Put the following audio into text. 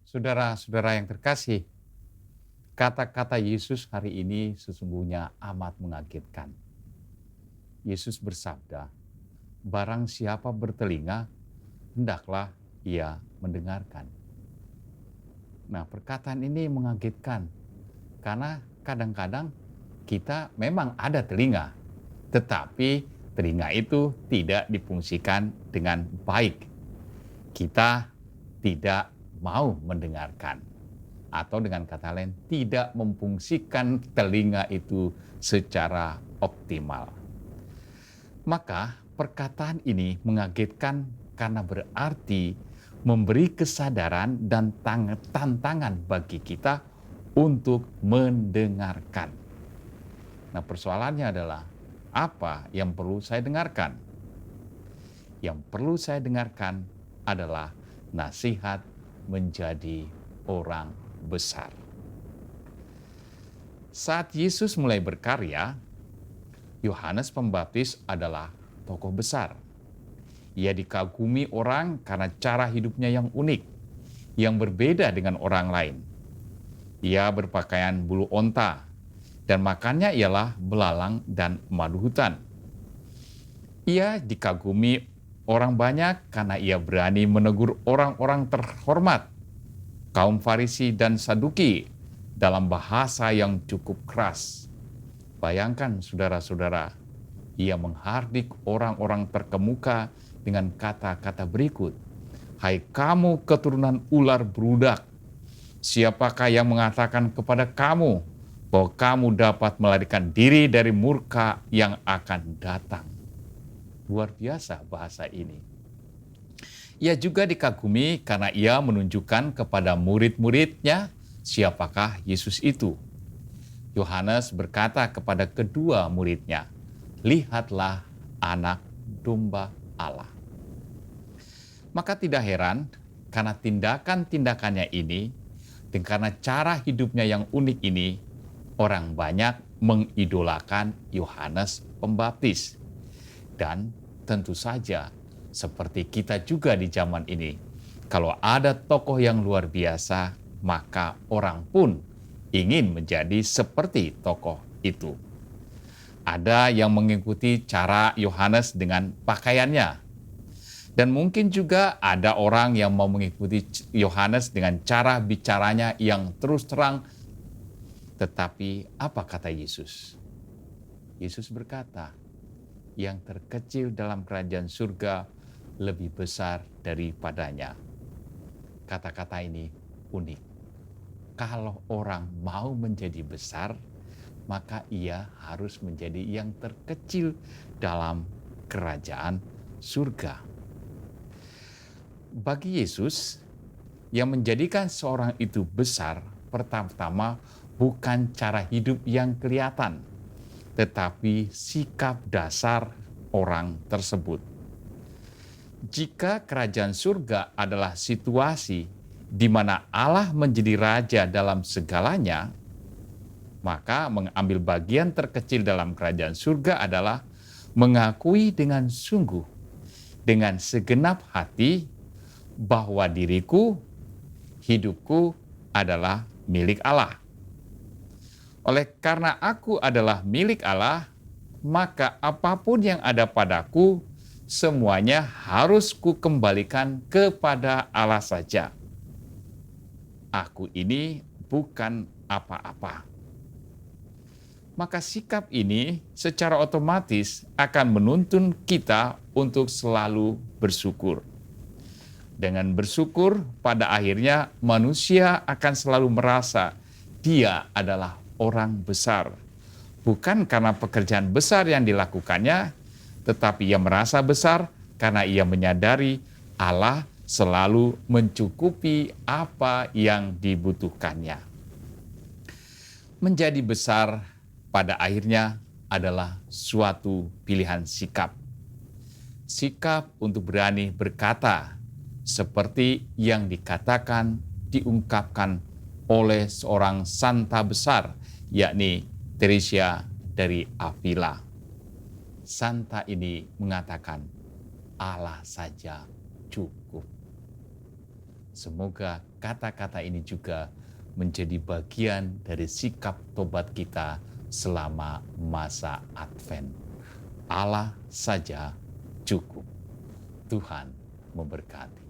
Saudara-saudara yang terkasih, kata-kata Yesus hari ini sesungguhnya amat mengagetkan. Yesus bersabda, "Barang siapa bertelinga, hendaklah ia mendengarkan." Nah, perkataan ini mengagetkan karena kadang-kadang kita memang ada telinga, tetapi telinga itu tidak difungsikan dengan baik. Kita tidak mau mendengarkan, atau dengan kata lain, tidak memfungsikan telinga itu secara optimal. Maka perkataan ini mengagetkan karena berarti memberi kesadaran dan tantangan bagi kita untuk mendengarkan. Nah, persoalannya adalah apa yang perlu saya dengarkan? Yang perlu saya dengarkan adalah nasihat menjadi orang besar. Saat Yesus mulai berkarya, Yohanes Pembaptis adalah tokoh besar. Ia dikagumi orang karena cara hidupnya yang unik, yang berbeda dengan orang lain. Ia berpakaian bulu onta, dan makannya ialah belalang dan madu hutan. Ia dikagumi orang banyak karena ia berani menegur orang-orang terhormat, kaum Farisi dan Saduki, dalam bahasa yang cukup keras. Bayangkan saudara-saudara, ia menghardik orang-orang terkemuka dengan kata-kata berikut, "Hai kamu keturunan ular berudak, siapakah yang mengatakan kepada kamu bahwa kamu dapat melarikan diri dari murka yang akan datang?" Luar biasa bahasa ini. Ia juga dikagumi karena ia menunjukkan kepada murid-muridnya siapakah Yesus itu. Yohanes berkata kepada kedua muridnya, "Lihatlah anak domba Allah." Maka tidak heran karena tindakan-tindakannya ini dan karena cara hidupnya yang unik ini, orang banyak mengidolakan Yohanes Pembaptis. Dan tentu saja seperti kita juga di zaman ini, kalau ada tokoh yang luar biasa, maka orang pun ingin menjadi seperti tokoh itu. Ada yang mengikuti cara Yohanes dengan pakaiannya. Dan mungkin juga ada orang yang mau mengikuti Yohanes dengan cara bicaranya yang terus terang. Tetapi apa kata Yesus? Yesus berkata, "Yang terkecil dalam kerajaan surga lebih besar daripadanya." Kata-kata ini unik. Kalau orang mau menjadi besar, maka ia harus menjadi yang terkecil dalam kerajaan surga. Bagi Yesus, yang menjadikan seorang itu besar, pertama-tama bukan cara hidup yang kelihatan, tetapi sikap dasar orang tersebut. Jika kerajaan surga adalah situasi di mana Allah menjadi raja dalam segalanya, maka mengambil bagian terkecil dalam kerajaan surga adalah mengakui dengan sungguh, dengan segenap hati, bahwa diriku, hidupku adalah milik Allah. Oleh karena aku adalah milik Allah, maka apapun yang ada padaku, semuanya harus kukembalikan kepada Allah saja. Aku ini bukan apa-apa. Maka sikap ini secara otomatis akan menuntun kita untuk selalu bersyukur. Dengan bersyukur, pada akhirnya manusia akan selalu merasa dia adalah orang besar. Bukan karena pekerjaan besar yang dilakukannya, tetapi ia merasa besar karena ia menyadari Allah selalu mencukupi apa yang dibutuhkannya. Menjadi besar pada akhirnya adalah suatu pilihan sikap. Sikap untuk berani berkata seperti yang dikatakan, diungkapkan oleh seorang santa besar, yakni Teresia dari Avila. Santa ini mengatakan, Allah saja cukup. Semoga kata-kata ini juga menjadi bagian dari sikap tobat kita selama masa Advent. Allah saja cukup. Tuhan memberkati.